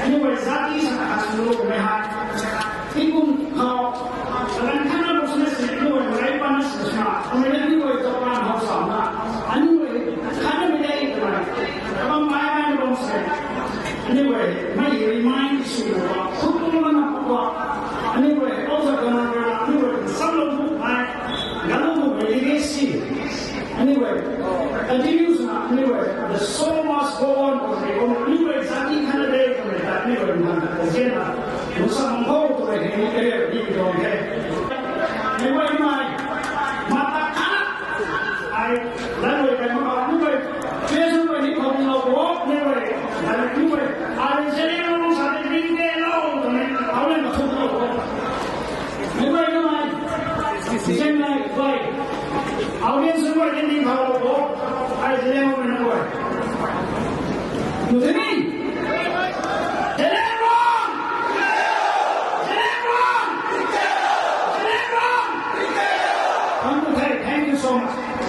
anyway zati sana kasulu meha ikum how dan kana business anyway right panas na umeli ko ito plan house na anyway kana milay ito abang bayan bang sa anyway may remind you kukulo na po anyway also gonna anyway some of my galo legacy anyway continues anyway the soul must go on anyway zati kana day anyway zena musa mangho to the area di dong hai anyway my mata kana I lalu kai ma anyway Facebook ni ko no go anyway anyway I Zeliangrong sa ring de lo to ne aule ma so no anyway my same like why audience ko ni bhalo go I Zeliangrong na go mujhe Thank you so much.